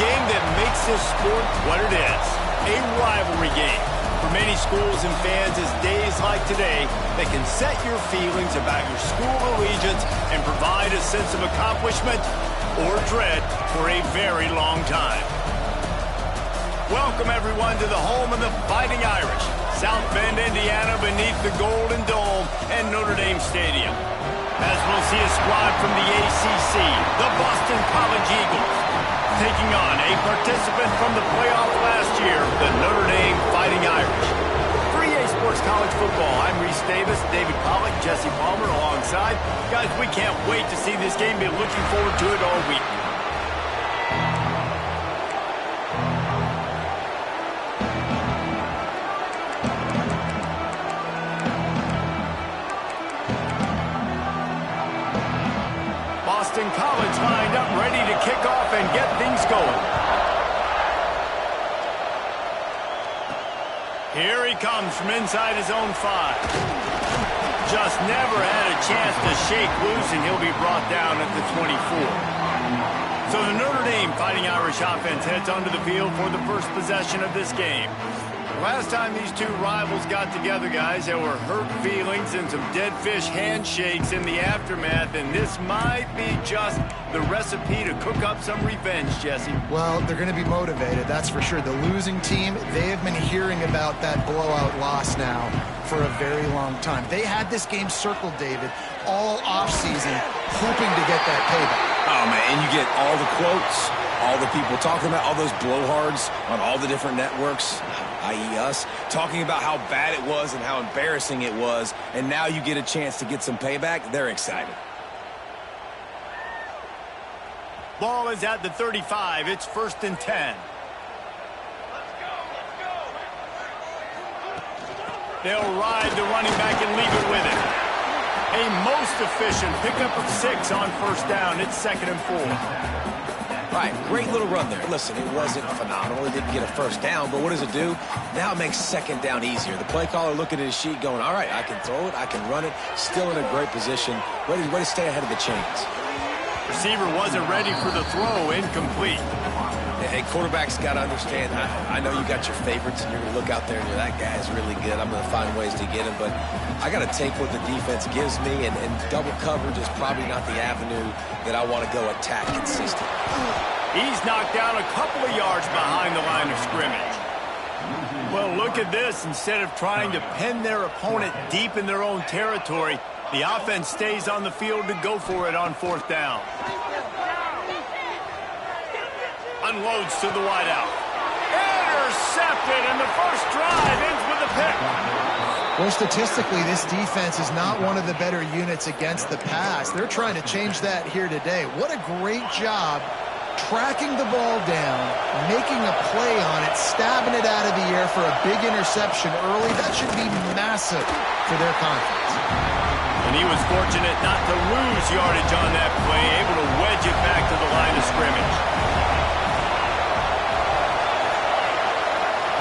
game that makes this sport what it is, a rivalry game. For many schools and fans, it's days like today that can set your feelings about your school allegiance and provide a sense of accomplishment or dread for a very long time. Welcome, everyone, to the home of the Fighting Irish, South Bend, Indiana, beneath the Golden Dome and Notre Dame Stadium. As we'll see a squad from the ACC, the Boston College Eagles, taking on a participant from the playoff last year, the Notre Dame Fighting Irish. For EA Sports College Football, I'm Reese Davis, David Pollack, Jesse Palmer alongside. Guys, we can't wait to see this game. Been looking forward to it all week. Boston College lined up, ready to kick off and get things going. Here he comes from inside his own 5. Just never had a chance to shake loose, and he'll be brought down at the 24. So the Notre Dame Fighting Irish offense heads onto the field for the first possession of this game. Last time these two rivals got together, guys, there were hurt feelings and some dead fish handshakes in the aftermath, and this might be just the recipe to cook up some revenge, Jesse. Well, they're going to be motivated, that's for sure. The losing team, they have been hearing about that blowout loss now for a very long time. They had this game circled, David, all offseason, hoping to get that payback. Oh, man, and you get all the quotes, all the people talking about all those blowhards on all the different networks, i.e. us, talking about how bad it was and how embarrassing it was, and now you get a chance to get some payback. They're excited. Ball is at the 35. It's 1st and 10. They'll ride the running back and leave it with him. A most efficient pickup of 6 on 1st down. It's 2nd and 4. Right, great little run there. Listen, it wasn't phenomenal. It didn't get a 1st down, but what does it do? Now it makes 2nd down easier. The play caller looking at his sheet going, all right, I can throw it, I can run it, still in a great position, ready to stay ahead of the chains. Receiver wasn't ready for the throw, incomplete. Hey, quarterbacks got to understand, I know you got your favorites, and you're going to look out there and you're, that guy's really good. I'm going to find ways to get him, but I got to take what the defense gives me, and double coverage is probably not the avenue that I want to go attack consistently. He's knocked down a couple of yards behind the line of scrimmage. Well, look at this. Instead of trying to pin their opponent deep in their own territory, the offense stays on the field to go for it on 4th down. Unloads to the wideout. Intercepted, and the first drive ends with a pick. Well, statistically, this defense is not one of the better units against the pass. They're trying to change that here today. What a great job tracking the ball down, making a play on it, stabbing it out of the air for a big interception early. That should be massive for their confidence. And he was fortunate not to lose yardage on that play, able to wedge it back to the line of scrimmage.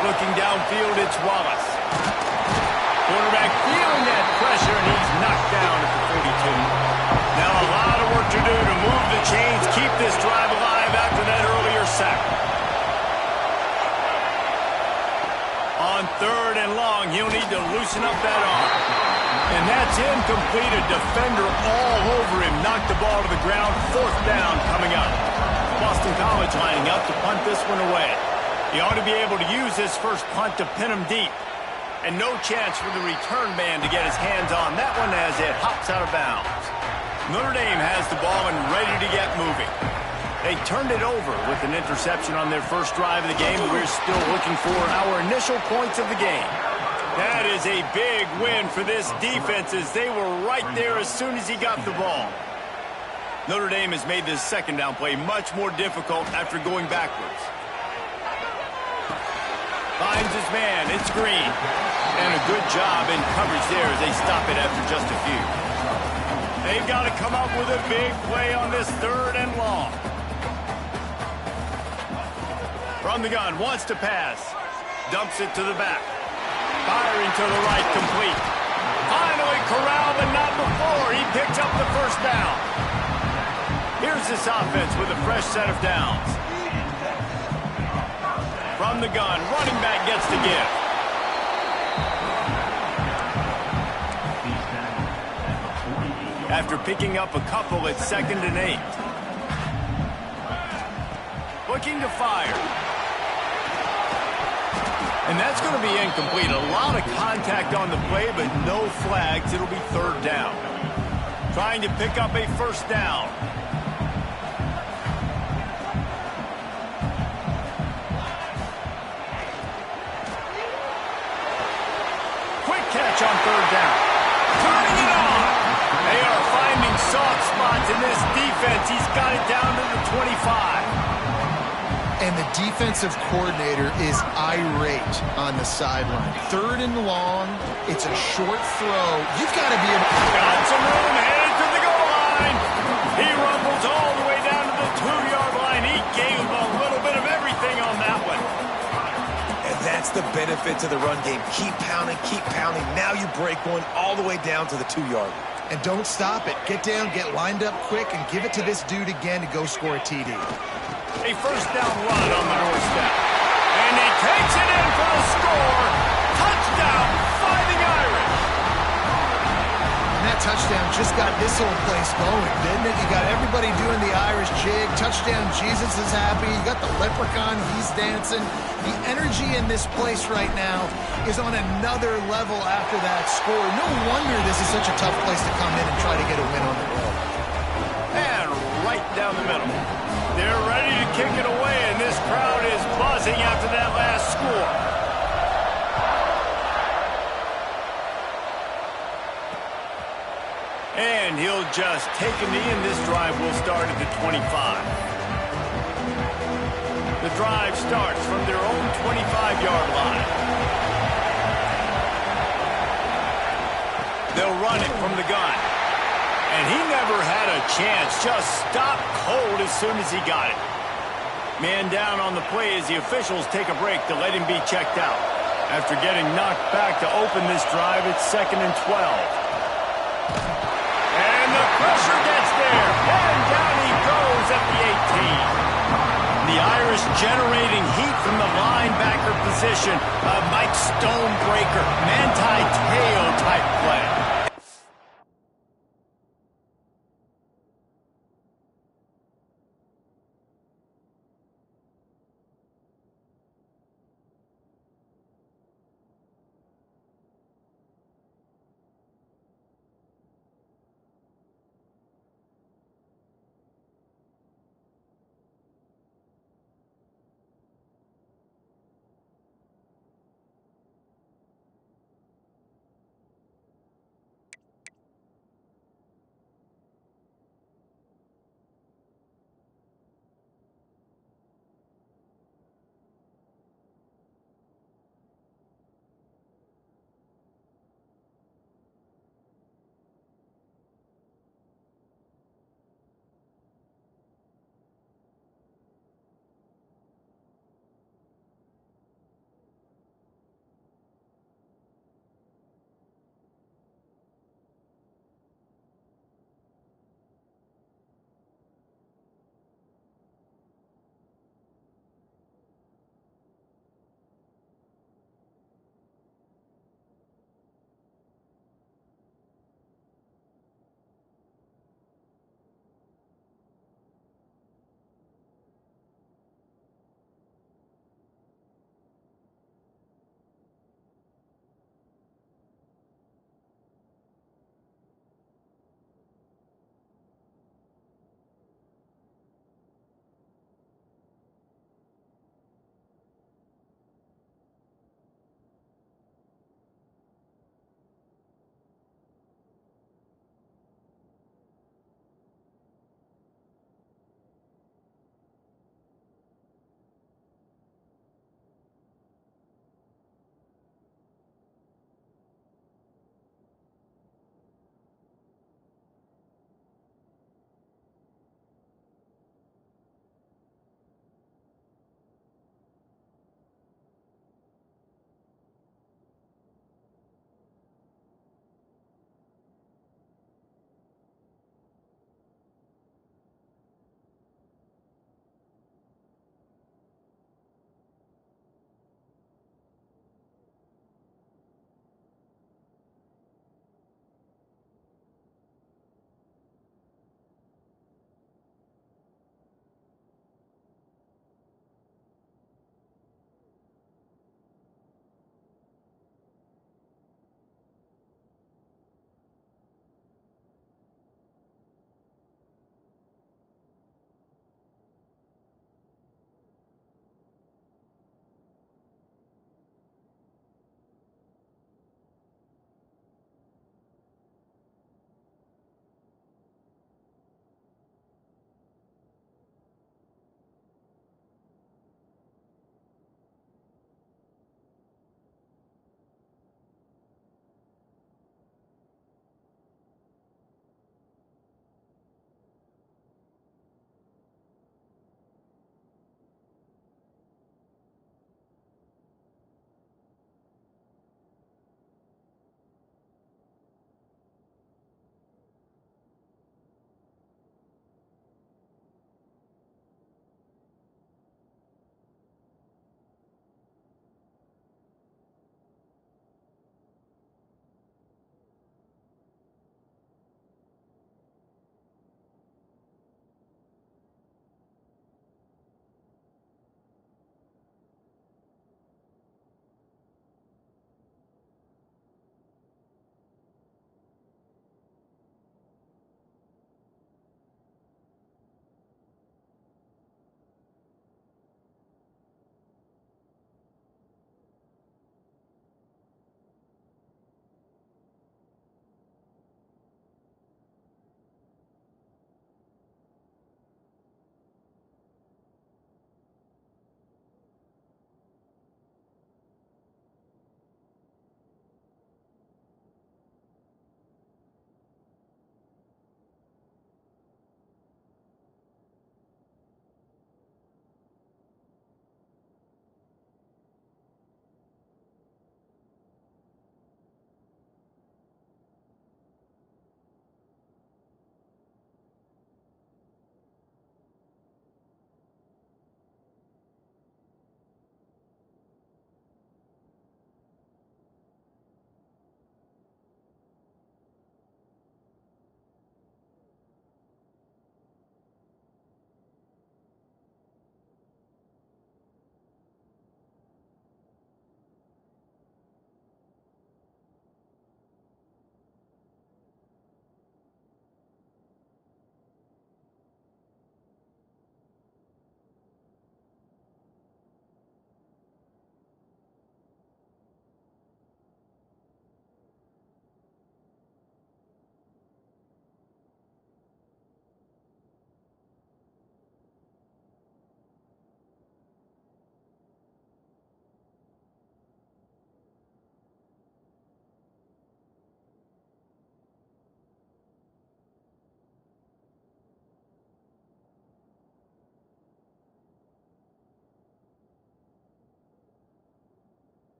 Looking downfield, it's Wallace. Quarterback feeling that pressure, and he's knocked down at the 42. Now a lot of work to do to move the chains, keep this drive alive after that earlier sack. On 3rd and long, he'll need to loosen up that arm. And that's incomplete. A defender all over him. Knocked the ball to the ground. 4th down coming up. Boston College lining up to punt this one away. He ought to be able to use this first punt to pin him deep. And no chance for the return man to get his hands on that one as it hops out of bounds. Notre Dame has the ball and ready to get moving. They turned it over with an interception on their first drive of the game. We're still looking for our initial points of the game. That is a big win for this defense, as they were right there as soon as he got the ball. Notre Dame has made this 2nd down play much more difficult after going backwards. Finds his man. It's Green. And a good job in coverage there as they stop it after just a few. They've got to come up with a big play on this 3rd and long. From the gun, wants to pass. Dumps it to the back. Firing to the right, complete. Finally corralled, but not before. He picks up the 1st down. Here's this offense with a fresh set of downs. From the gun, running back gets the give. After picking up a couple, it's 2nd and 8. Looking to fire. And that's going to be incomplete. A lot of contact on the play, but no flags. It'll be 3rd down. Trying to pick up a 1st down. Quick catch on 3rd down. Turning it on. They are finding soft spots in this defense. He's got it down to the 25. And the defensive coordinator is irate on the sideline. 3rd and long. It's a short throw. You've got to be able to... Got some room, headed to the goal line. He rumbles all the way down to the 2-yard line. He gave him a little bit of everything on that one. And that's the benefit to the run game. Keep pounding, keep pounding. Now you break one all the way down to the 2-yard. And don't stop it. Get down, get lined up quick, and give it to this dude again to go score a TD. A 1st down run on the doorstep. And he takes it in for the score. Touchdown, Fighting Irish. And that touchdown just got this whole place going, didn't it? You got everybody doing the Irish jig. Touchdown, Jesus is happy. You got the leprechaun, he's dancing. The energy in this place right now is on another level after that score. No wonder this is such a tough place to come in and try to get a win on the road. And right down the middle. They're ready to kick it away, and this crowd is buzzing after that last score. And he'll just take a knee, and this drive will start at the 25. The drive starts from their own 25-yard line. They'll run it from the gun. And he never had a chance, just stopped cold as soon as he got it. Man down on the play as the officials take a break to let him be checked out. After getting knocked back to open this drive, it's 2nd and 12. And the pressure gets there, and down he goes at the 18. The Irish generating heat from the linebacker position. A Mike Stonebreaker, Manti Te'o type play.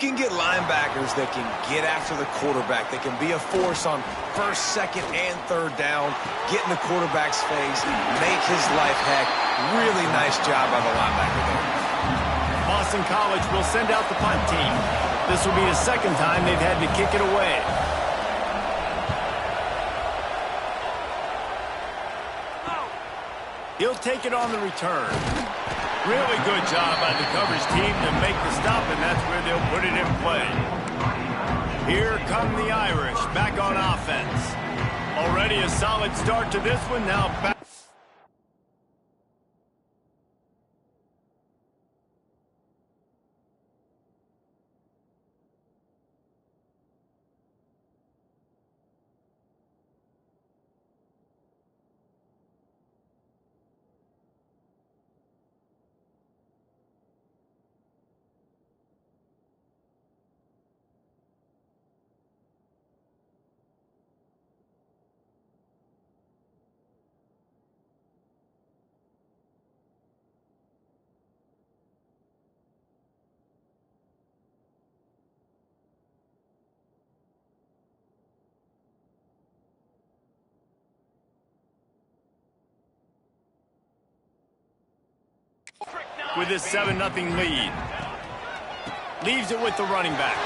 can get linebackers that can get after the quarterback, they can be a force on first, second, and third down, get in the quarterback's face, make his life heck. Really nice job by the linebacker there. Boston College will send out the punt team. This will be the second time they've had to kick it away. He'll take it on the return. Really good job by the coverage team to make the stop, and that's where they'll put it in play. Here come the Irish back on offense. Already a solid start to this one. Now back. With his 7-0 lead. Leaves it with the running back.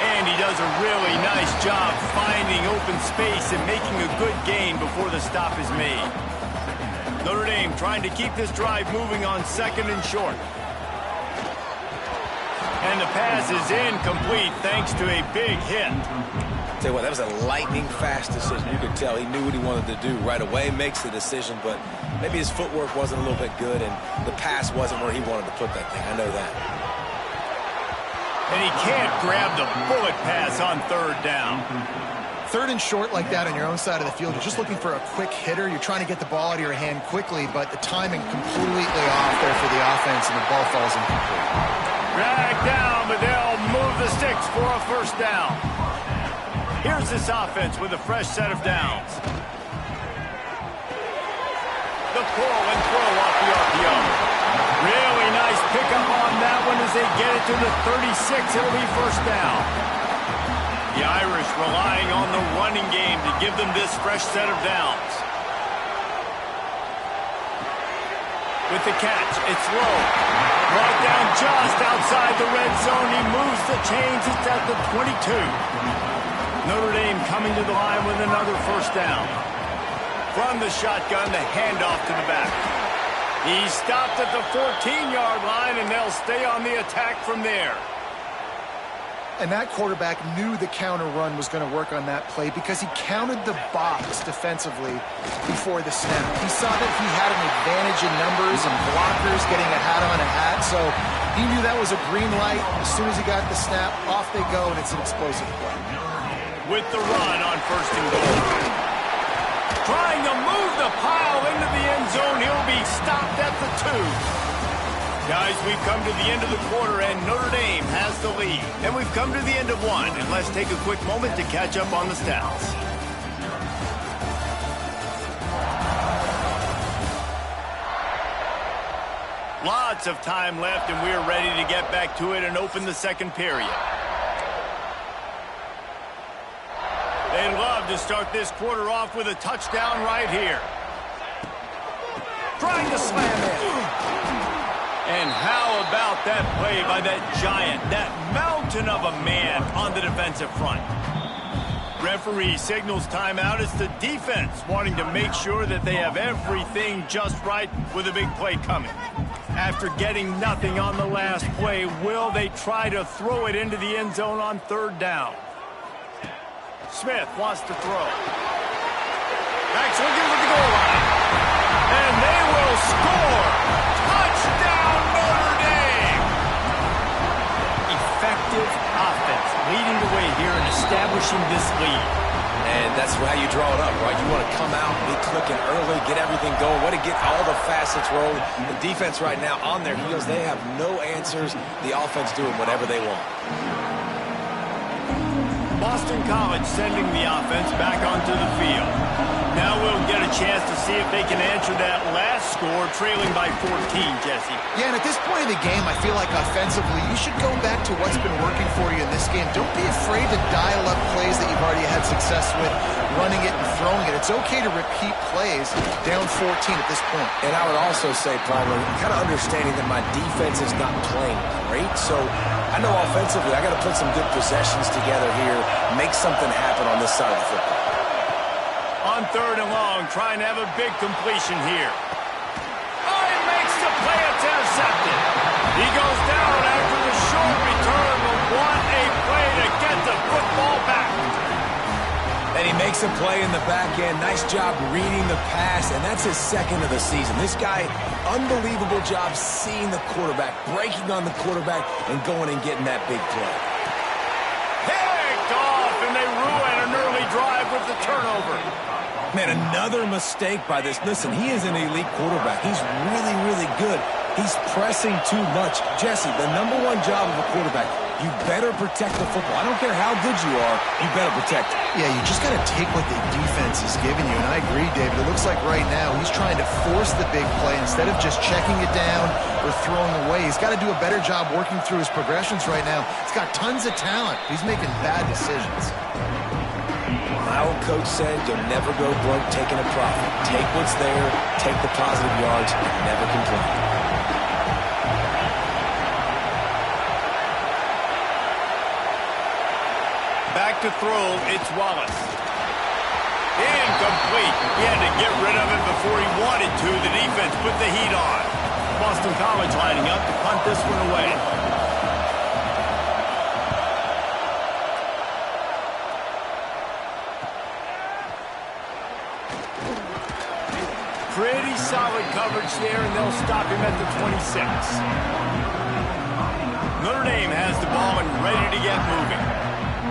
And he does a really nice job finding open space and making a good gain before the stop is made. Notre Dame trying to keep this drive moving on 2nd and short. And the pass is incomplete thanks to a big hit. Tell you what, that was a lightning-fast decision. You could tell he knew what he wanted to do right away, makes the decision, but maybe his footwork wasn't a little bit good, and the pass wasn't where he wanted to put that thing. I know that. And he can't grab the bullet pass on 3rd down. 3rd and short like that on your own side of the field, you're just looking for a quick hitter. You're trying to get the ball out of your hand quickly, but the timing completely off there for the offense, and the ball falls incomplete. Dragged down, but they'll move the sticks for a 1st down. Here's this offense with a fresh set of downs. The pull and throw off the RPO. Really nice pickup on that one as they get it to the 36. It'll be 1st down. The Irish relying on the running game to give them this fresh set of downs. With the catch, it's low. Brought down just outside the red zone. He moves the chains. It's at the 22. Notre Dame coming to the line with another 1st down. From the shotgun, the handoff to the back. He stopped at the 14-yard line, and they'll stay on the attack from there. And that quarterback knew the counter run was going to work on that play because he counted the box defensively before the snap. He saw that he had an advantage in numbers and blockers getting a hat on a hat, so he knew that was a green light. As soon as he got the snap, off they go, and it's an explosive play. With the run on 1st and goal. Trying to move the pile into the end zone. He'll be stopped at the 2. Guys, we've come to the end of the quarter, and Notre Dame has the lead. And we've come to the end of one, and let's take a quick moment to catch up on the stats. Lots of time left, and we're ready to get back to it and open the 2nd period. They love to start this quarter off with a touchdown right here. Trying to slam it. And how about that play by that giant, that mountain of a man on the defensive front? Referee signals timeout. It's the defense wanting to make sure that they have everything just right with a big play coming. After getting nothing on the last play, will they try to throw it into the end zone on 3rd down? Smith wants to throw. Backs looking for the goal line. And they will score. Touchdown, Notre Dame. Effective offense leading the way here and establishing this lead. And that's how you draw it up, right? You want to come out, be clicking early, get everything going, want to get all the facets rolling. The defense right now on their heels, they have no answers. The offense doing whatever they want. Boston College sending the offense back onto the field. Now we'll get a chance to see if they can answer that last score, trailing by 14, Jesse. Yeah, and at this point in the game, I feel like offensively, you should go back to what's been working for you in this game. Don't be afraid to dial up plays that you've already had success with, running it and throwing it. It's okay to repeat plays down 14 at this point. And I would also say, Palmer, kind of understanding that my defense is not playing great, so I know offensively I got to put some good possessions together here, make something happen on this side of the football. On 3rd and long, trying to have a big completion here. Oh, he makes the play. It's intercepted. He goes down after the short return, but what a play to get the football back. And he makes a play in the back end. Nice job reading the pass, and that's his 2nd of the season. This guy, unbelievable job seeing the quarterback, breaking on the quarterback, and going and getting that big play. Picked off, and they ruin an early drive with the turnover. Man, another mistake by this. Listen, he is an elite quarterback. He's really, really good. He's pressing too much. Jesse, the #1 job of a quarterback, you better protect the football. I don't care how good you are, you better protect it. Yeah, you just got to take what the defense is giving you, and I agree, David. It looks like right now he's trying to force the big play instead of just checking it down or throwing away. He's got to do a better job working through his progressions right now. He's got tons of talent. He's making bad decisions. My old coach said you'll never go broke taking a profit. Take what's there, take the positive yards, and never complain. Back to throw, it's Wallace. Incomplete. He had to get rid of it before he wanted to. The defense put the heat on. Boston College lining up to punt this one away. Pretty solid coverage there, and they'll stop him at the 26. Notre Dame has the ball and ready to get moving.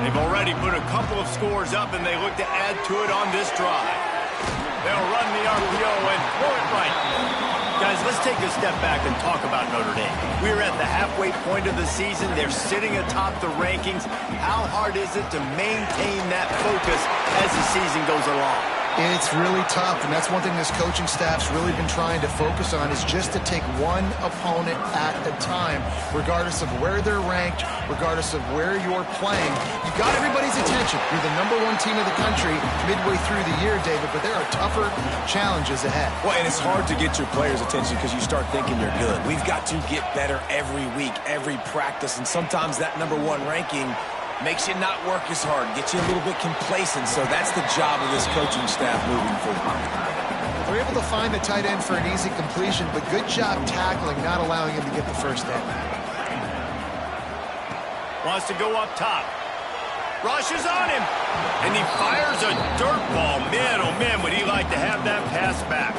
They've already put a couple of scores up, and they look to add to it on this drive. They'll run the RPO and throw it right. Guys, let's take a step back and talk about Notre Dame. We're at the halfway point of the season. They're sitting atop the rankings. How hard is it to maintain that focus as the season goes along? It's really tough, and that's one thing this coaching staff's really been trying to focus on is just to take one opponent at a time, regardless of where they're ranked, regardless of where you're playing. You got everybody's attention. You're the #1 team in the country midway through the year, David, but there are tougher challenges ahead. Well, and it's hard to get your players' attention because you start thinking you're good. We've got to get better every week, every practice, and sometimes that #1 ranking makes you not work as hard, gets you a little bit complacent, so that's the job of this coaching staff moving forward. We're able to find the tight end for an easy completion, but good job tackling, not allowing him to get the first down. Wants to go up top. Rushes on him, and he fires a dirt ball. Man, oh man, would he like to have that pass back.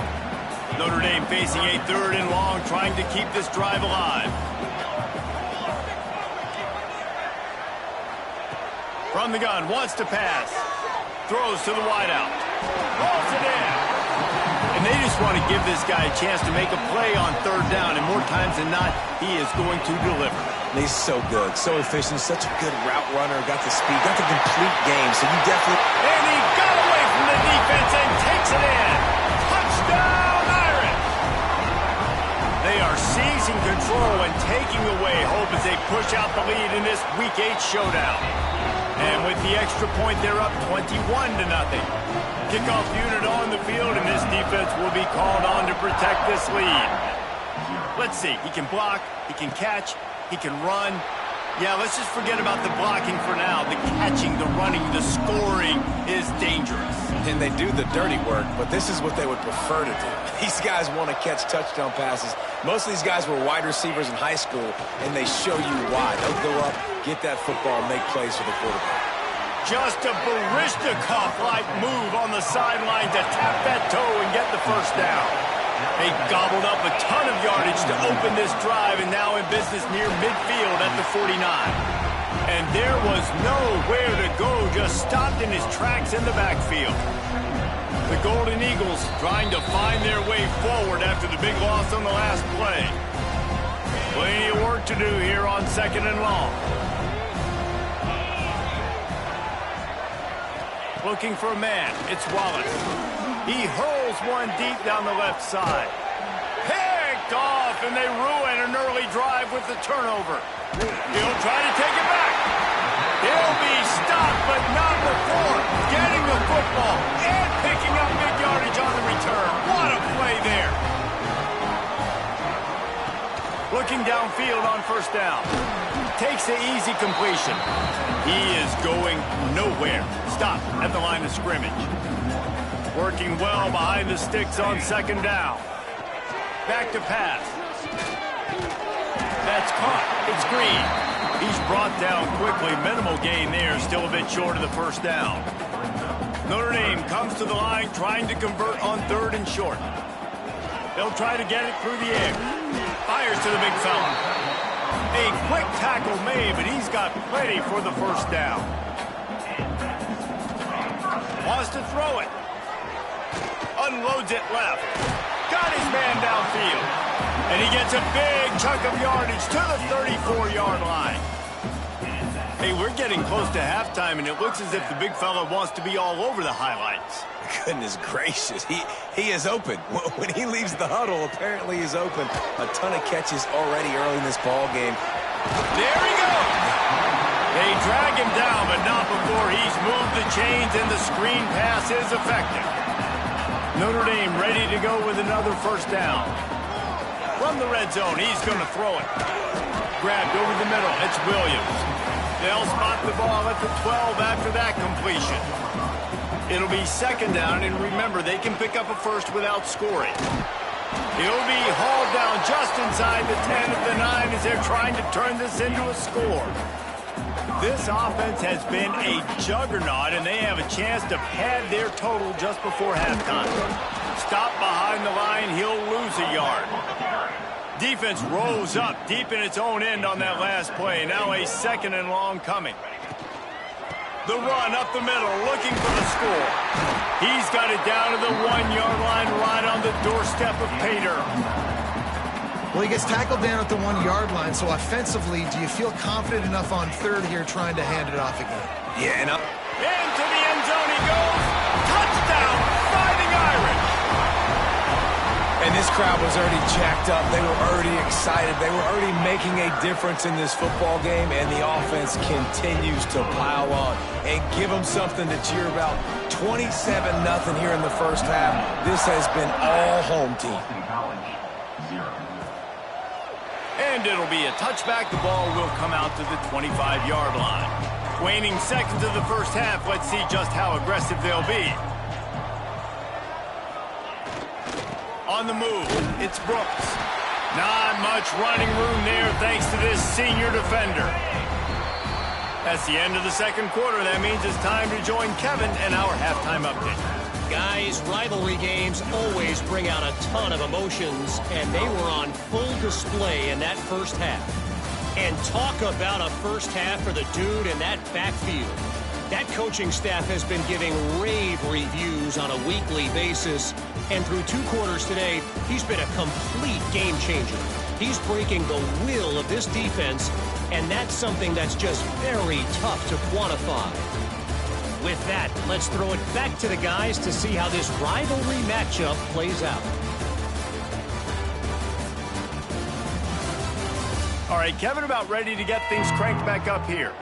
Notre Dame facing a 3rd and long, trying to keep this drive alive. From the gun, wants to pass. Throws to the wideout. Rolls it in. And they just want to give this guy a chance to make a play on 3rd down, and more times than not, he is going to deliver. He's so good, so efficient, such a good route runner, got the speed, got the complete game, so you definitely... And he got away from the defense and takes it in. Touchdown, Irish! They are seizing control and taking away hope as they push out the lead in this Week 8 showdown. And with the extra point, they're up 21-0. Kickoff unit on the field, and this defense will be called on to protect this lead. Let's see. He can block, he can catch, he can run. Yeah, let's just forget about the blocking for now. The catching, the running, the scoring is dangerous. And they do the dirty work, but this is what they would prefer to do. These guys want to catch touchdown passes. Most of these guys were wide receivers in high school, and they show you why. They'll go up, get that football, make plays for the quarterback. Just a Barishnikov-like move on the sideline to tap that toe and get the first down. They gobbled up a ton of yardage to open this drive, and now in business near midfield at the 49. And there was nowhere to go, just stopped in his tracks in the backfield. The Golden Eagles trying to find their way forward after the big loss on the last play. Plenty of work to do here on 2nd and long. Looking for a man. It's Wallace. He hurls one deep down the left side. Picked off, and they ruin an early drive with the turnover. He'll try to take it back. He'll be stopped, but not before getting the football and picking up big yardage on the return. What a play there. Looking downfield on first down. Takes the easy completion. He is going nowhere. Stop at the line of scrimmage. Working well behind the sticks on second down. Back to pass. That's caught. It's Green. He's brought down quickly. Minimal gain there. Still a bit short of the first down. Notre Dame comes to the line trying to convert on third and short. They'll try to get it through the air. Fires to the big fella. A quick tackle made, but he's got plenty for the first down. Wants to throw it. Unloads it left. Got his man downfield. And he gets a big chunk of yardage to the 34-yard line. Hey, we're getting close to halftime, and it looks as if the big fella wants to be all over the highlights. Goodness gracious, he is open. When he leaves the huddle, apparently he's open. A ton of catches already early in this ball game. There he goes. They drag him down, but not before he's moved the chains, and the screen pass is effective. Notre Dame ready to go with another first down. From the red zone, he's going to throw it. Grabbed over the middle. It's Williams. They'll spot the ball at the 12 after that completion. It'll be second down, and remember, they can pick up a first without scoring. He'll be hauled down just inside the 10 of the 9 as they're trying to turn this into a score. This offense has been a juggernaut, and they have a chance to pad their total just before halftime. Stop behind the line, he'll lose a yard. Defense rose up deep in its own end on that last play. Now a second and long coming. The run up the middle, looking for the score. He's got it down to the 1-yard line, right on the doorstep of Pater. Well, he gets tackled down at the 1-yard line, so offensively, do you feel confident enough on third here trying to hand it off again? Yeah, and into the end zone he goes. Touchdown, Fighting Irish. And this crowd was already jacked up. They were already excited. They were already making a difference in this football game, and the offense continues to pile on and give them something to cheer about. 27-0 here in the first half. This has been all home team. And it'll be a touchback. The ball will come out to the 25-yard line. Waning seconds of the first half. Let's see just how aggressive they'll be. On the move, it's Brooks. Not much running room there thanks to this senior defender. That's the end of the second quarter. That means it's time to join Kevin and our halftime update. Guys, rivalry games always bring out a ton of emotions, and they were on full display in that first half. And talk about a first half for the dude in that backfield. That coaching staff has been giving rave reviews on a weekly basis, and through 2 quarters today, he's been a complete game changer. He's breaking the will of this defense, and that's something that's just very tough to quantify. With that, let's throw it back to the guys to see how this rivalry matchup plays out. All right, Kevin, about ready to get things cranked back up here.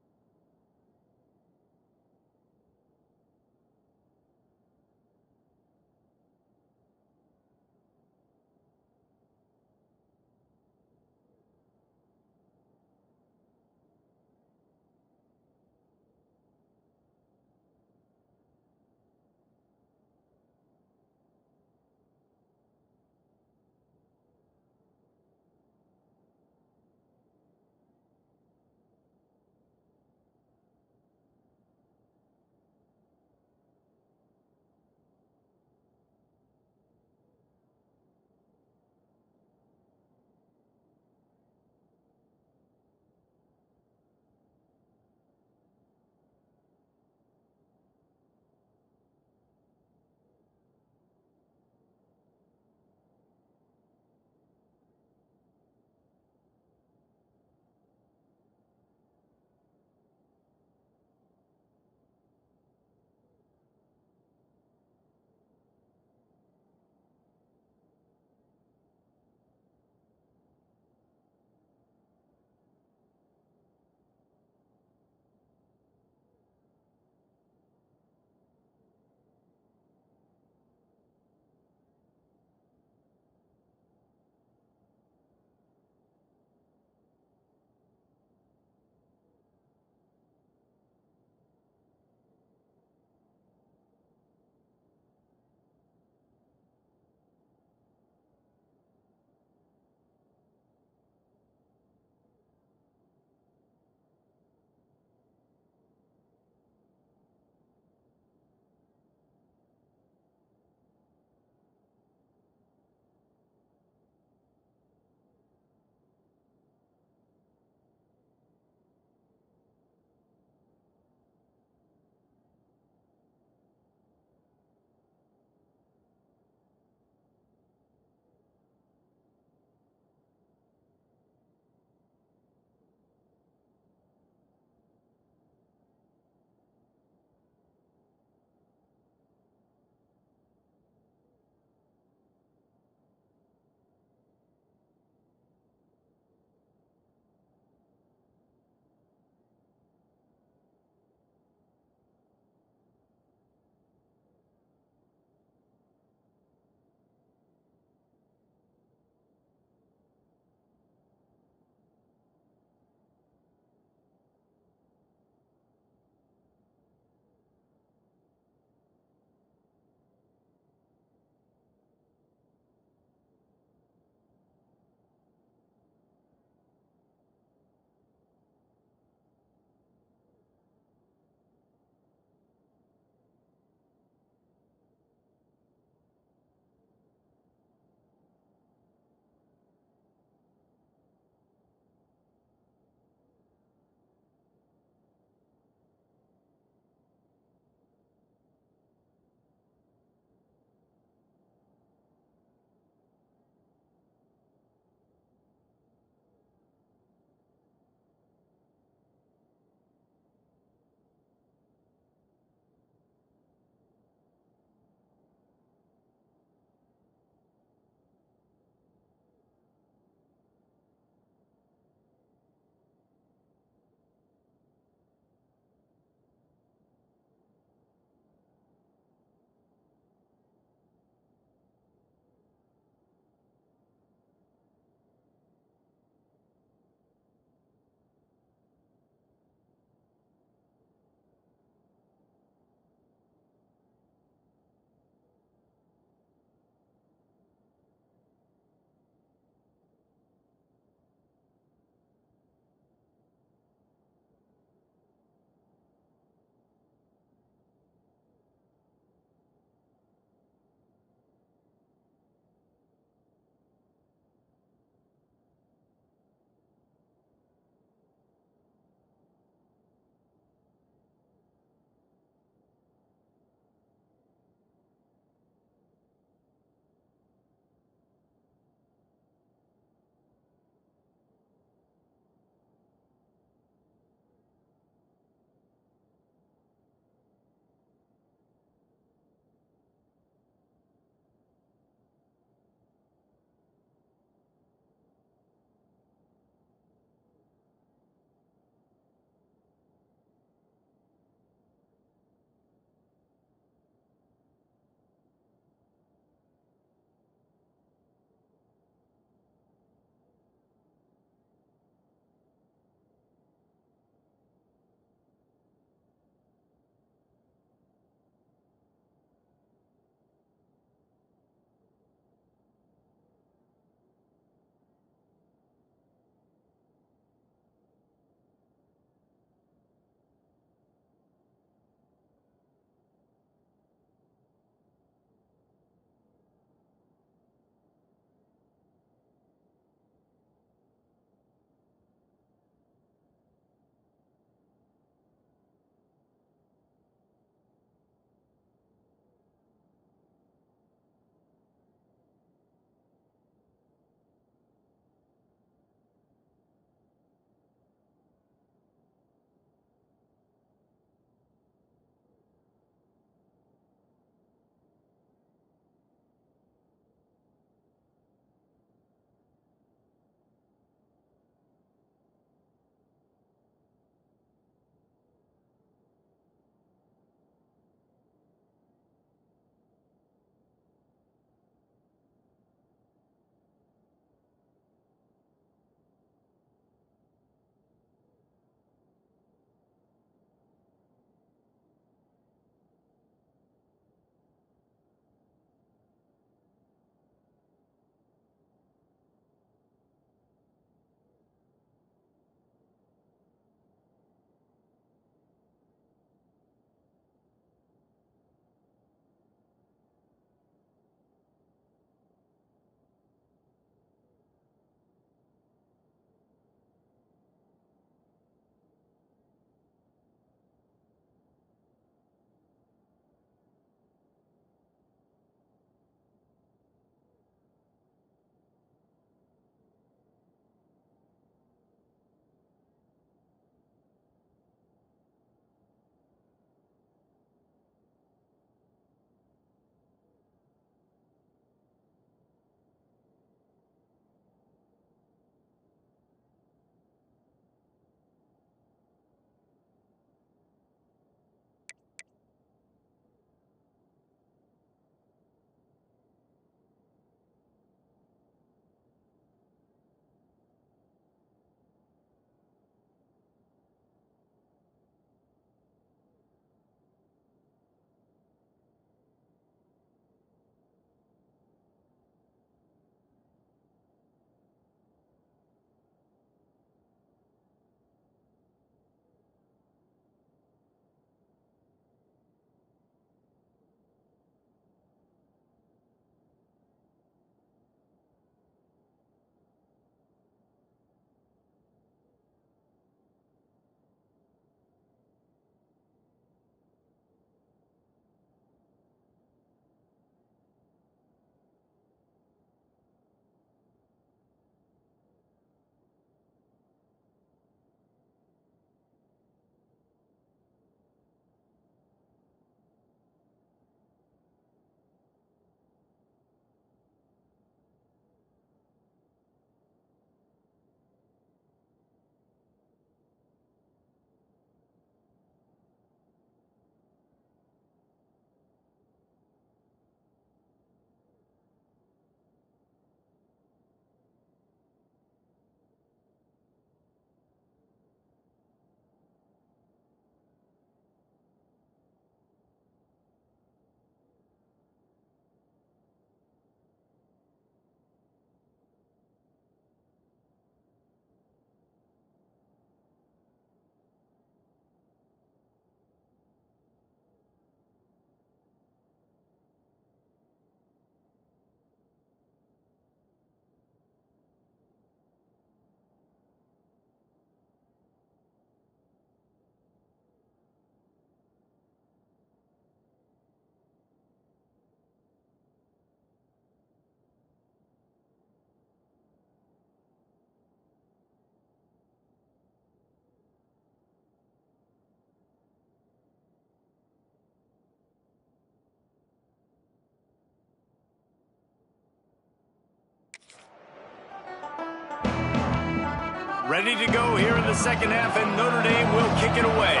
ready to go here in the second half, and Notre Dame will kick it away.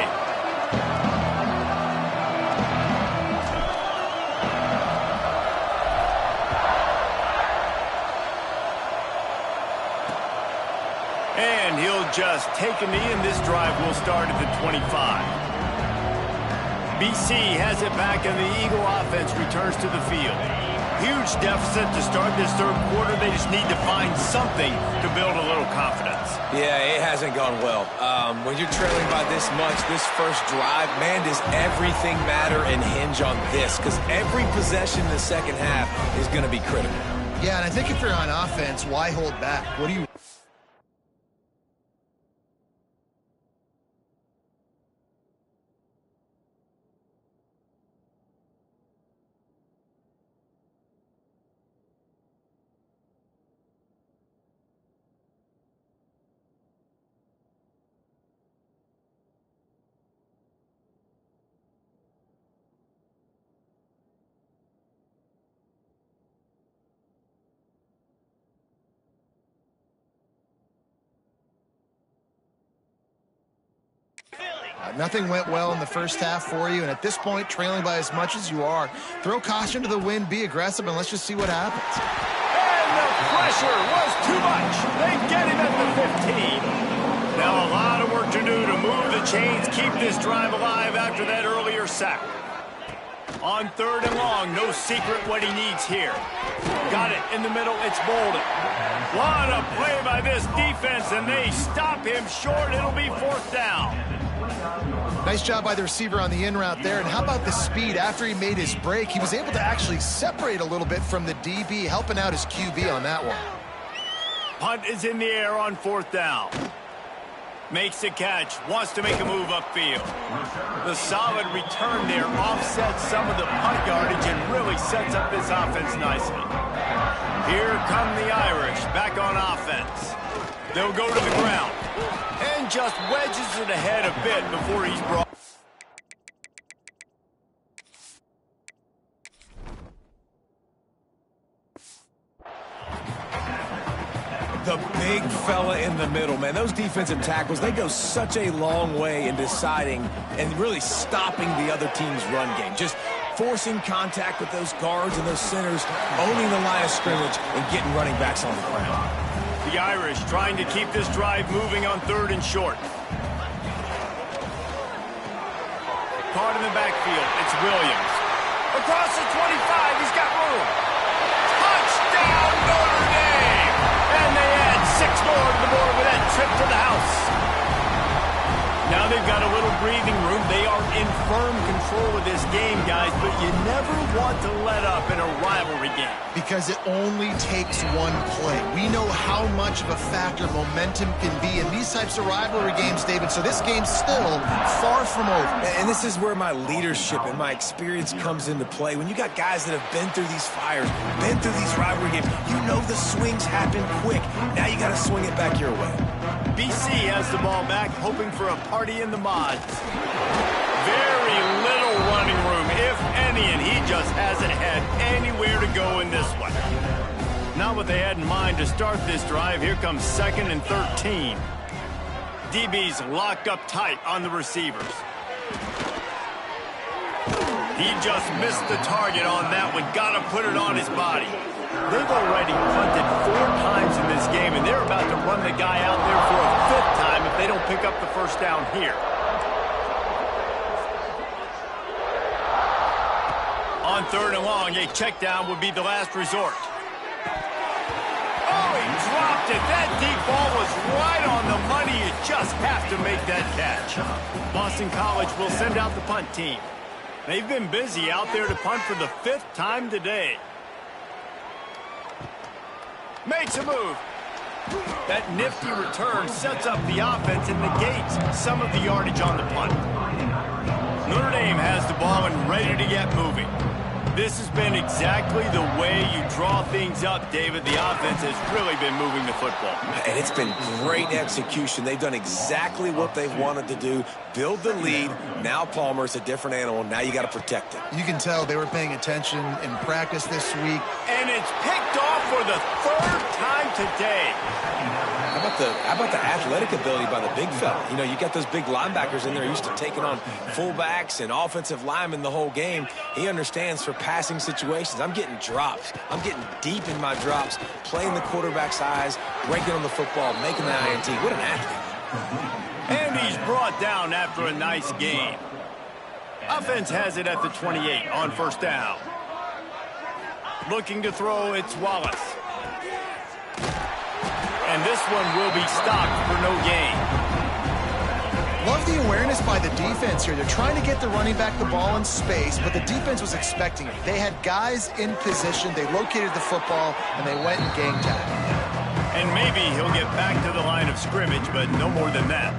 And he'll just take a knee, and this drive will start at the 25. BC has it back, and the Eagle offense returns to the field. Huge deficit to start this third quarter. They just need to find something to build a little confidence. Yeah, it hasn't gone well. When you're trailing by this much, this first drive, man, does everything matter and hinge on this? Because every possession in the second half is going to be critical. Yeah, and I think if you're on offense, why hold back? What do you... Nothing went well in the first half for you, and at this point, trailing by as much as you are, throw caution to the wind, be aggressive, and let's just see what happens. And the pressure was too much. They get him at the 15. Now a lot of work to do to move the chains, keep this drive alive after that earlier sack. On third and long, no secret what he needs here. Got it in the middle, it's Bolden. What a play by this defense, and they stop him short. It'll be fourth down. Nice job by the receiver on the in route there. And how about the speed? After he made his break, he was able to actually separate a little bit from the DB, helping out his QB on that one. Punt is in the air on fourth down. Makes the catch, wants to make a move upfield. The solid return there offsets some of the punt yardage and really sets up this offense nicely. Here come the Irish back on offense. They'll go to the ground and just wedges it ahead a bit before he's brought. The big fella in the middle, man. Those defensive tackles, they go such a long way in deciding and really stopping the other team's run game. Just forcing contact with those guards and those centers, owning the line of scrimmage, and getting running backs on the ground. The Irish trying to keep this drive moving on third and short. Caught in the backfield, it's Williams. Across the 25, he's got room. Touchdown, Notre Dame! And they add 6 more to the board with that trip to the house. Now they've got a little breathing room. They are in firm control of this game, guys, but you never want to let up in a rivalry game. Because it only takes one play. We know how much of a factor momentum can be in these types of rivalry games, David, so this game's still far from over. And this is where my leadership and my experience comes into play. When you got guys that have been through these fires, been through these rivalry games, you know the swings happen quick. Now you got to swing it back your way. BC has the ball back, hoping for a party in the mods. Very little running room, if any, and he just hasn't had anywhere to go in this one. Not what they had in mind to start this drive. Here comes 2nd and 13. DB's locked up tight on the receivers. He just missed the target on that one. Got to put it on his body. They've already punted 4 times in this game, and they're about to run the guy out there for a 5th time if they don't pick up the first down here. On third and long, a check down would be the last resort. Oh, he dropped it. That deep ball was right on the money. You just have to make that catch. Boston College will send out the punt team. They've been busy out there to punt for the 5th time today. Makes a move. That nifty return sets up the offense and negates some of the yardage on the punt. Notre Dame has the ball and ready to get moving. This has been exactly the way you draw things up, David. The offense has really been moving the football. And it's been great execution. They've done exactly what they've wanted to do. Build the lead. Now Palmer's a different animal. Now you got to protect it. You can tell they were paying attention in practice this week. And it's picked off for the third time today. How about the athletic ability by the big fella? You know, you got those big linebackers in there used to taking on fullbacks and offensive linemen the whole game. He understands for passing situations. I'm getting drops. I'm getting deep in my drops, playing the quarterback's eyes, breaking on the football, making the INT. What an athlete. And he's brought down after a nice game. Offense has it at the 28 on first down. Looking to throw, it's Wallace. And this one will be stopped for no gain. Love the awareness by the defense here. They're trying to get the running back the ball in space, but the defense was expecting it. They had guys in position. They located the football, and they went and gang tagged. And maybe he'll get back to the line of scrimmage, but no more than that.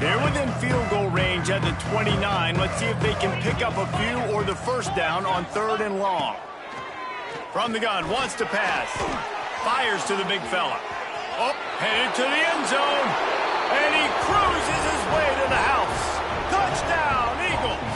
They're within field goal range at the 29. Let's see if they can pick up a few or the first down on 3rd and long. From the gun, wants to pass. Fires to the big fella. Oh, headed to the end zone. And he cruises his way to the house. Touchdown, Eagles.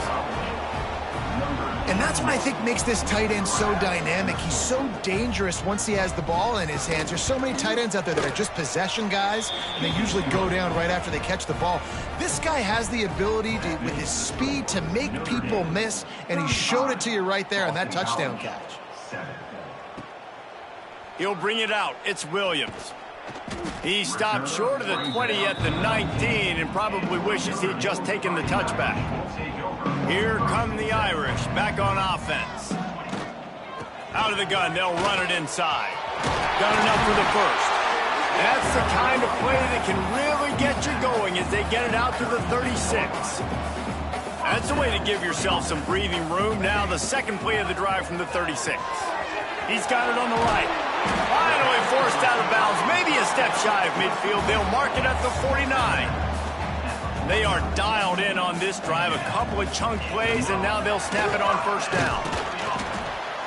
And that's what I think makes this tight end so dynamic. He's so dangerous once he has the ball in his hands. There's so many tight ends out there that are just possession guys, and they usually go down right after they catch the ball. This guy has the ability to, with his speed, to make people miss, and he showed it to you right there on that touchdown catch. He'll bring it out. It's Williams. He stopped short of the 20 at the 19 and probably wishes he'd just taken the touchback. Here come the Irish back on offense. Out of the gun, they'll run it inside. Got enough for the first. That's the kind of play that can really get you going as they get it out to the 36. That's a way to give yourself some breathing room. Now the second play of the drive from the 36. He's got it on the right. Finally forced out of bounds, maybe a step shy of midfield. They'll mark it at the 49. They are dialed in on this drive, a couple of chunk plays, and now they'll snap it on first down.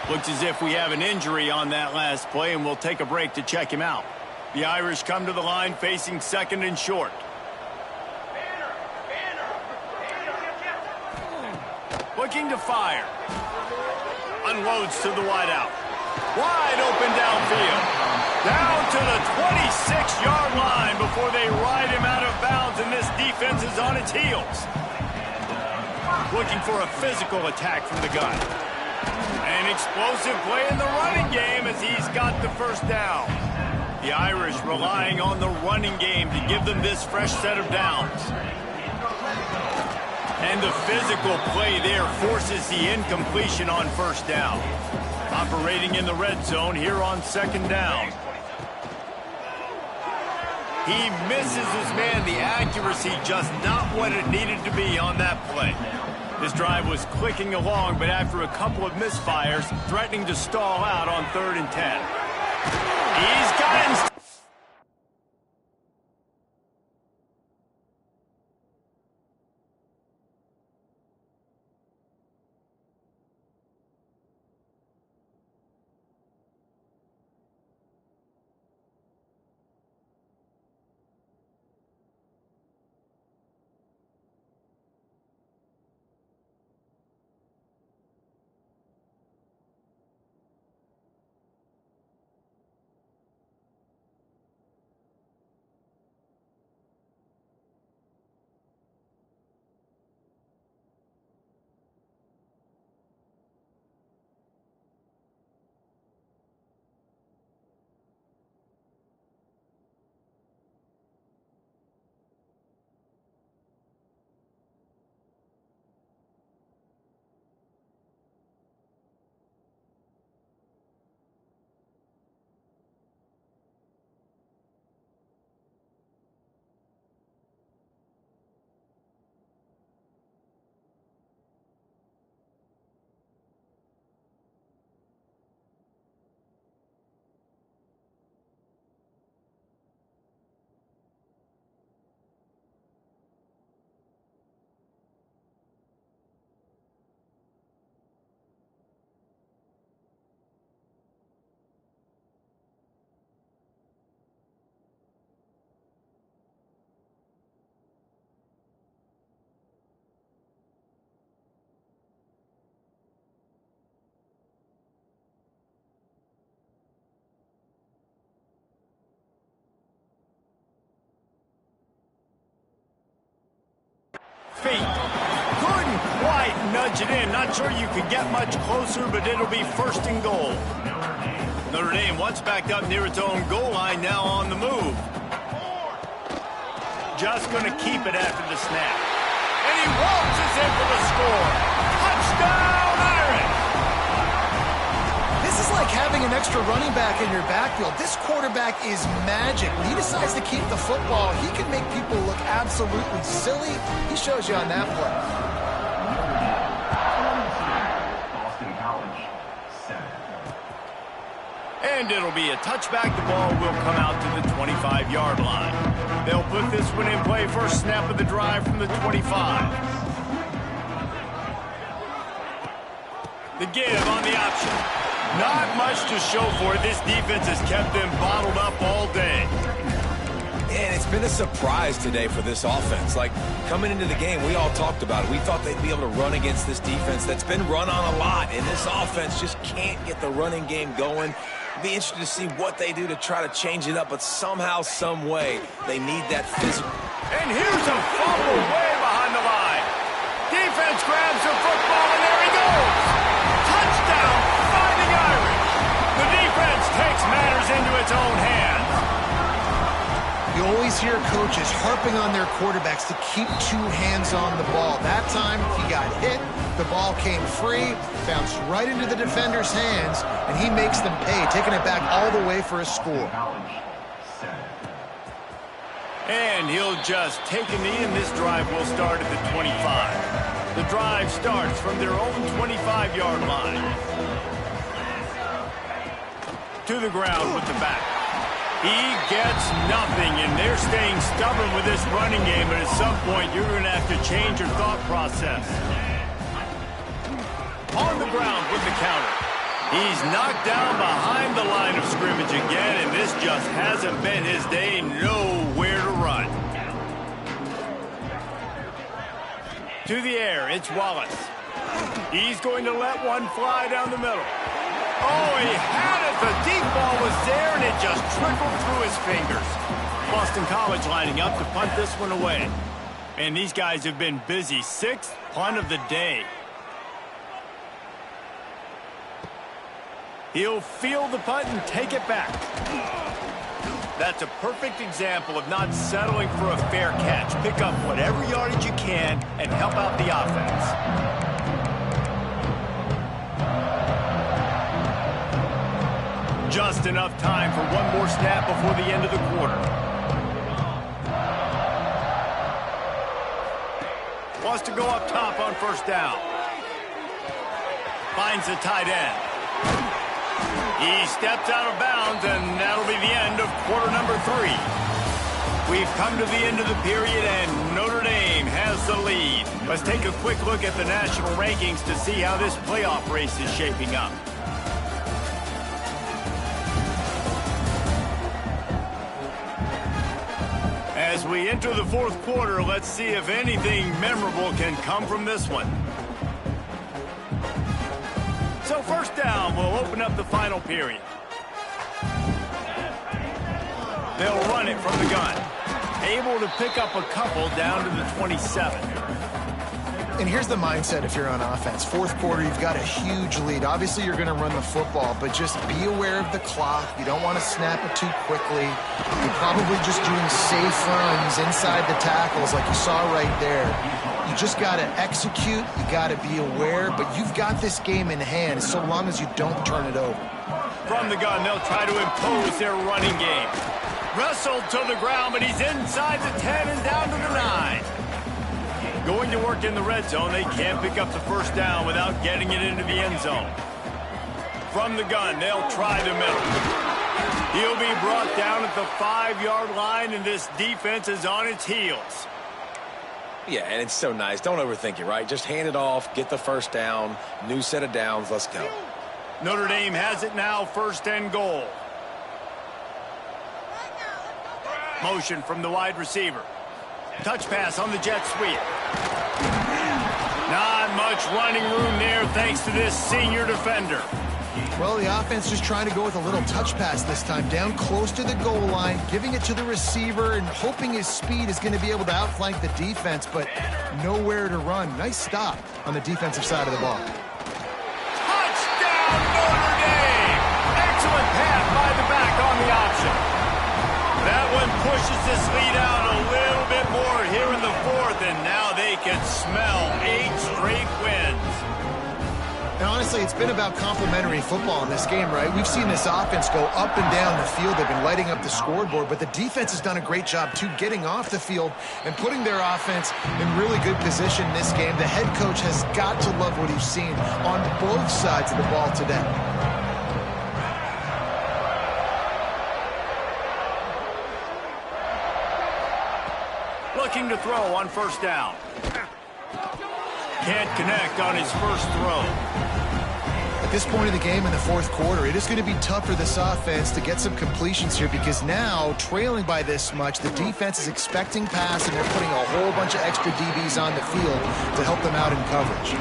Looks as if we have an injury on that last play, and we'll take a break to check him out. The Irish come to the line facing 2nd and short. Looking to fire. Unloads to the wideout. Wide open downfield. Down to the 26-yard line before they ride him out of bounds, and this defense is on its heels. Looking for a physical attack from the gun. An explosive play in the running game as he's got the first down. The Irish relying on the running game to give them this fresh set of downs. And the physical play there forces the incompletion on first down. Operating in the red zone here on 2nd down. He misses his man. The accuracy just not what it needed to be on that play. This drive was clicking along, but after a couple of misfires, threatening to stall out on 3rd and 10. He's got it. punch it in. Not sure you could get much closer, but it'll be first and goal. Notre Dame once backed up near its own goal line, now on the move. Just going to keep it after the snap. And he waltzes in for the score. Touchdown, Irish! This is like having an extra running back in your backfield. This quarterback is magic. When he decides to keep the football, he can make people look absolutely silly. He shows you on that play. And it'll be a touchback. The ball will come out to the 25-yard line. They'll put this one in play. First snap of the drive from the 25. The give on the option. Not much to show for it. This defense has kept them bottled up all day. And it's been a surprise today for this offense. Like, coming into the game, we all talked about it. We thought they'd be able to run against this defense that's been run on a lot. And this offense just can't get the running game going. Be interested to see what they do to try to change it up, but somehow, some way, they need that physical. And here's a fumble way behind the line. Defense grabs the football, and there he goes. Touchdown, Fighting Irish. The defense takes matters into its own hands. You always hear coaches harping on their quarterbacks to keep two hands on the ball. That time, he got hit. The ball came free, bounced right into the defender's hands, and he makes them pay, taking it back all the way for a score. And he'll just take a knee, and this drive will start at the 25. The drive starts from their own 25-yard line. To the ground with the back. He gets nothing, and they're staying stubborn with this running game, but at some point you're going to have to change your thought process. On the ground with the counter. He's knocked down behind the line of scrimmage again, and this just hasn't been his day. Nowhere to run. To the air, it's Wallace. He's going to let one fly down the middle. Oh, he had it. The deep ball was there, and it just trickled through his fingers. Boston College lining up to punt this one away. And these guys have been busy. Sixth punt of the day. He'll field the punt and take it back. That's a perfect example of not settling for a fair catch. Pick up whatever yardage you can and help out the offense. Just enough time for one more snap before the end of the quarter. Wants to go up top on first down. Finds the tight end. He steps out of bounds, and that'll be the end of quarter number 3. We've come to the end of the period, and Notre Dame has the lead. Let's take a quick look at the national rankings to see how this playoff race is shaping up. As we enter the fourth quarter, let's see if anything memorable can come from this one. So first down, we'll open up the final period. They'll run it from the gun. Able to pick up a couple down to the 27. And here's the mindset if you're on offense. Fourth quarter, you've got a huge lead. Obviously, you're going to run the football, but just be aware of the clock. You don't want to snap it too quickly. You're probably just doing safe runs inside the tackles like you saw right there. You just got to execute. You got to be aware, but you've got this game in hand so long as you don't turn it over. From the gun, they'll try to impose their running game. Wrestled to the ground, but he's inside the 10 and down to the 9. Going to work in the red zone. They can't pick up the first down without getting it into the end zone. From the gun, they'll try the middle. He'll be brought down at the 5-yard line, and this defense is on its heels. Yeah, and it's so nice. Don't overthink it, right? Just hand it off, get the first down, new set of downs, let's go. Notre Dame has it now, first and goal. Motion from the wide receiver. Touch pass on the jet sweep. Not much running room there thanks to this senior defender. Well, the offense just trying to go with a little touch pass this time, down close to the goal line, giving it to the receiver and hoping his speed is going to be able to outflank the defense, but nowhere to run. Nice stop on the defensive side of the ball. Touchdown, Notre Dame! Excellent pass by the back on the option. That one pushes this lead out a little bit more here in the fourth, and now they can smell 8 straight wins. And honestly, it's been about complementary football in this game, right? We've seen this offense go up and down the field. They've been lighting up the scoreboard, but the defense has done a great job, too, getting off the field and putting their offense in really good position in this game. The head coach has got to love what he's seen on both sides of the ball today. Looking to throw on first down. Can't connect on his first throw. At this point of the game in the fourth quarter, it is going to be tough for this offense to get some completions here because now, trailing by this much, the defense is expecting pass and they're putting a whole bunch of extra DBs on the field to help them out in coverage.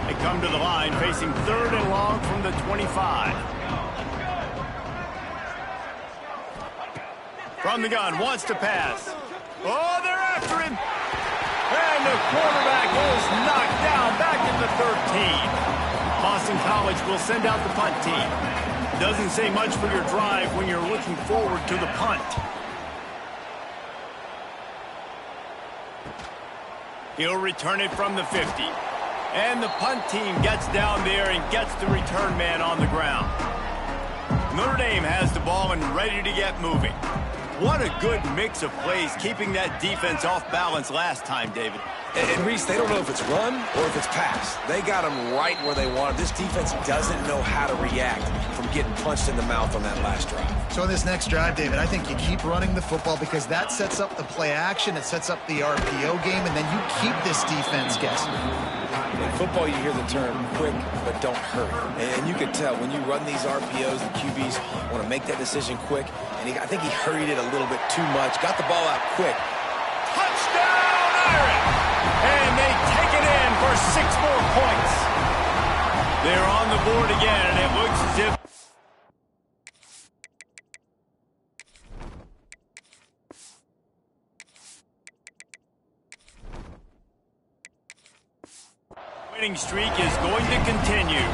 They come to the line facing 3rd and long from the 25. From the gun, wants to pass. Oh, they're after him. And the quarterback is knocked down back at the 13. Boston College will send out the punt team. Doesn't say much for your drive when you're looking forward to the punt. He'll return it from the 50. And the punt team gets down there and gets the return man on the ground. Notre Dame has the ball and ready to get moving. What a good mix of plays, keeping that defense off balance last time, David. And Reese, they don't know if it's run or if it's pass. They got them right where they want them. This defense doesn't know how to react from getting punched in the mouth on that last drive. So in this next drive, David, I think you keep running the football because that sets up the play action, it sets up the RPO game, and then you keep this defense guessing. In football, you hear the term quick, but don't hurry. And you can tell when you run these RPOs, the QBs want to make that decision quick. And I think he hurried it a little bit too much. Got the ball out quick. Touchdown, Irish! And they take it in for 6 more points. They're on the board again, and it looks as if winning streak is going to continue.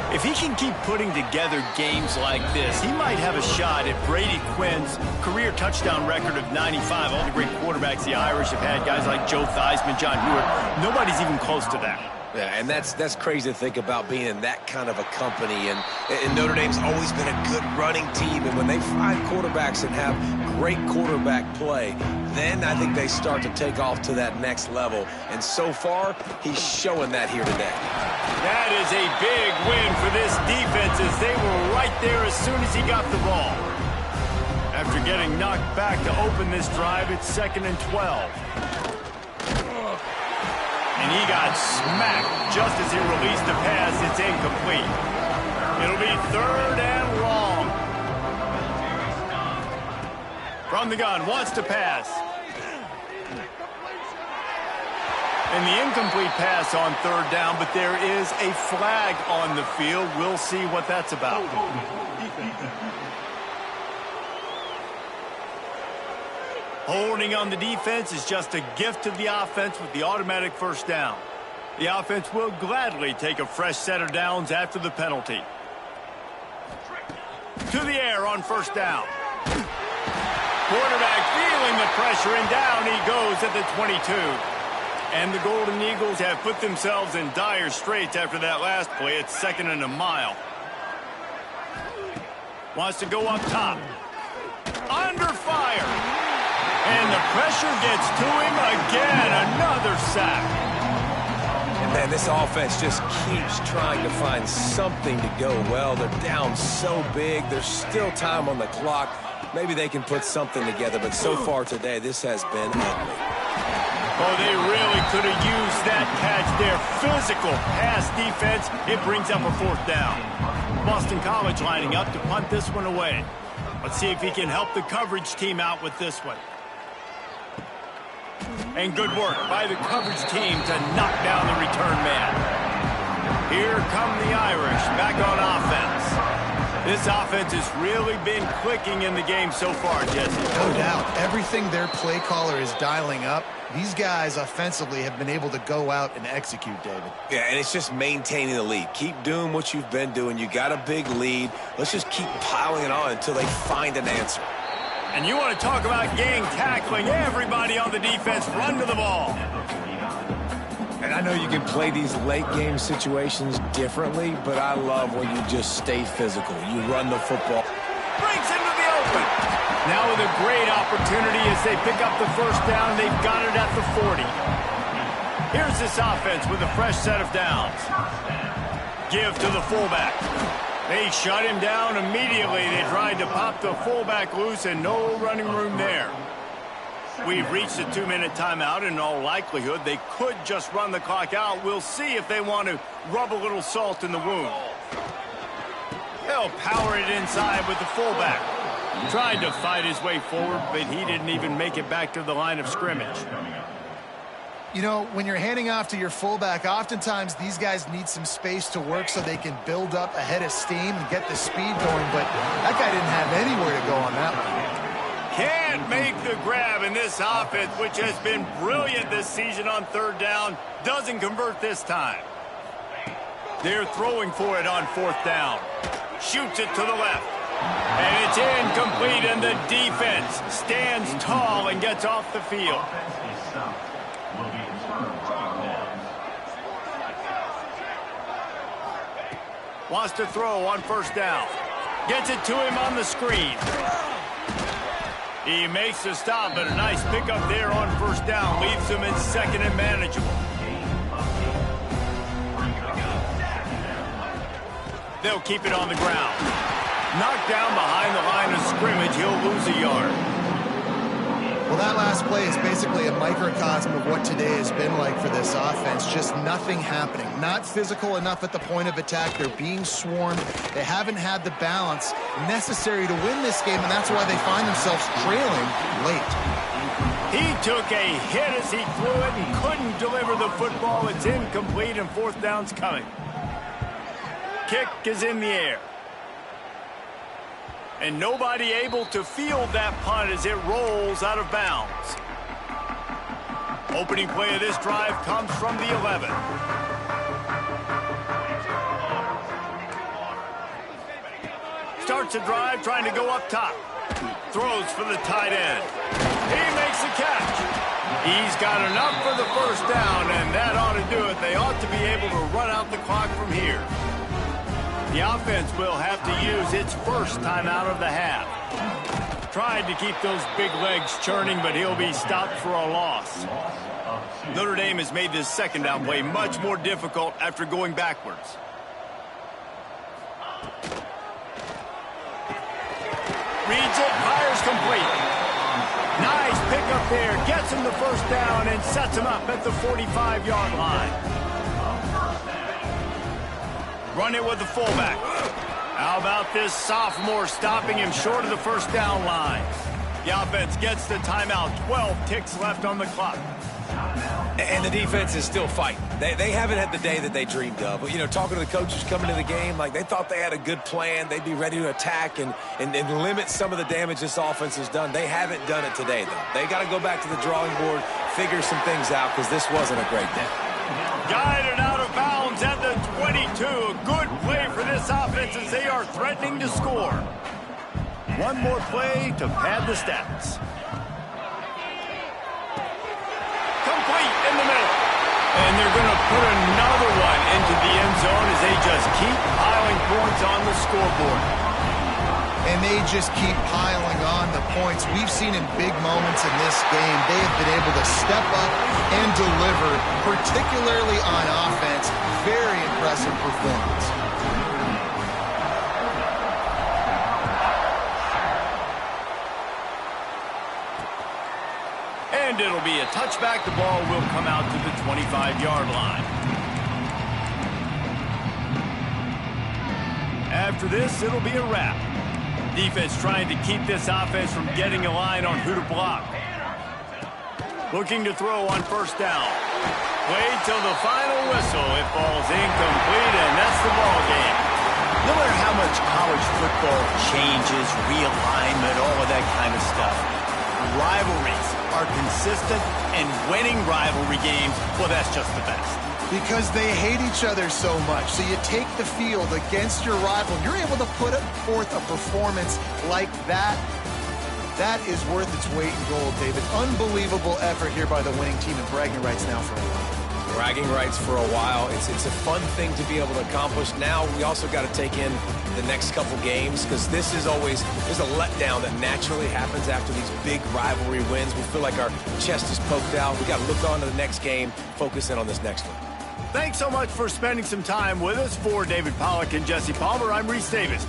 If he can keep putting together games like this, he might have a shot at Brady Quinn's career touchdown record of 95. All the great quarterbacks the Irish have had, guys like Joe Theismann, John Hewitt, nobody's even close to that. Yeah, and that's crazy to think about being in that kind of a company. And Notre Dame's always been a good running team. And when they find quarterbacks and have great quarterback play, then I think they start to take off to that next level. And so far, he's showing that here today. That is a big win for this defense as they were right there as soon as he got the ball. After getting knocked back to open this drive, it's 2nd and 12. And he got smacked just as he released the pass. It's incomplete. It'll be 3rd and long. From the gun, wants to pass. And the incomplete pass on 3rd down, but there is a flag on the field. We'll see what that's about. Holding on the defense is just a gift to the offense with the automatic first down. The offense will gladly take a fresh set of downs after the penalty. To the air on first down. Quarterback feeling the pressure, and down he goes at the 22. And the Golden Eagles have put themselves in dire straits after that last play. It's 2nd and a mile. Wants to go up top. Under fire. And the pressure gets to him again. Another sack. And man, this offense just keeps trying to find something to go well. They're down so big. There's still time on the clock. Maybe they can put something together, but so far today, this has been ugly. Oh, they really could have used that catch there. Physical pass defense. It brings up a 4th down. Boston College lining up to punt this one away. Let's see if he can help the coverage team out with this one. And good work by the coverage team to knock down the return man. Here come the Irish back on offense. This offense has really been clicking in the game so far, Jesse. No doubt. Everything their play caller is dialing up, these guys offensively have been able to go out and execute, David. Yeah, and it's just maintaining the lead. Keep doing what you've been doing. You got a big lead. Let's just keep piling it on until they find an answer. And you want to talk about gang tackling, everybody on the defense run to the ball. And I know you can play these late-game situations differently, but I love when you just stay physical. You run the football. Brings into the open. Now with a great opportunity as they pick up the first down. They've got it at the 40. Here's this offense with a fresh set of downs. Give to the fullback. They shut him down immediately. They tried to pop the fullback loose and no running room there. We've reached a 2-minute timeout. In all likelihood, they could just run the clock out. We'll see if they want to rub a little salt in the wound. They'll power it inside with the fullback. Tried to fight his way forward, but he didn't even make it back to the line of scrimmage. You know, when you're handing off to your fullback, oftentimes these guys need some space to work so they can build up a head of steam and get the speed going, but that guy didn't have anywhere to go on that one. Can't make the grab, in this offense, which has been brilliant this season on third down, doesn't convert this time. They're throwing for it on fourth down. Shoots it to the left. And it's incomplete, and the defense stands tall and gets off the field. Wants to throw on first down. Gets it to him on the screen. He makes the stop, but a nice pickup there on first down. Leaves him in second and manageable. They'll keep it on the ground. Knocked down behind the line of scrimmage. He'll lose a yard. Well, that last play is basically a microcosm of what today has been like for this offense. Just nothing happening. Not physical enough at the point of attack. They're being swarmed. They haven't had the balance necessary to win this game, and that's why they find themselves trailing late. He took a hit as he threw it and couldn't deliver the football. It's incomplete, and fourth down's coming. Kick is in the air. And nobody able to field that punt as it rolls out of bounds. Opening play of this drive comes from the 11. Starts a drive trying to go up top. Throws for the tight end. He makes the catch. He's got enough for the first down, and that ought to do it. They ought to be able to run out the clock from here. The offense will have to use its first timeout of the half. Tried to keep those big legs churning, but he'll be stopped for a loss. Notre Dame has made this second down play much more difficult after going backwards. Reads it, fires complete. Nice pickup there. Gets him the first down and sets him up at the 45-yard line. Run it with the fullback. How about this sophomore stopping him short of the first down line? The offense gets the timeout. 12 ticks left on the clock. And the defense is still fighting. They haven't had the day that they dreamed of. But, you know, talking to the coaches coming to the game, like they thought they had a good plan. They'd be ready to attack and limit some of the damage this offense has done. They haven't done it today, though. They got to go back to the drawing board, figure some things out, because this wasn't a great day. Guided out of bounds at the 22. A good play for this offense as they are threatening to score. One more play to pad the stats. Complete in the middle. And they're going to put another one into the end zone as they just keep piling points on the scoreboard. And they just keep piling on the points. We've seen in big moments in this game, they have been able to step up and deliver, particularly on offense. Very impressive performance. And it'll be a touchback. The ball will come out to the 25-yard line. After this, it'll be a wrap. Defense trying to keep this offense from getting a line on who to block. Looking to throw on first down. Played till the final whistle. It falls incomplete, and that's the ball game. No matter how much college football changes, realignment, all of that kind of stuff, rivalries are consistent, and winning rivalry games, well, that's just the best. Because they hate each other so much. So you take the field against your rival. You're able to put forth a performance like that. That is worth its weight in gold, David. Unbelievable effort here by the winning team, and bragging rights now for a while. Bragging rights for a while. It's a fun thing to be able to accomplish. Now we also got to take in the next couple games, because this is always, there's a letdown that naturally happens after these big rivalry wins. We feel like our chest is poked out. We got to look on to the next game, focus in on this next one. Thanks so much for spending some time with us. For David Pollack and Jesse Palmer, I'm Reese Davis.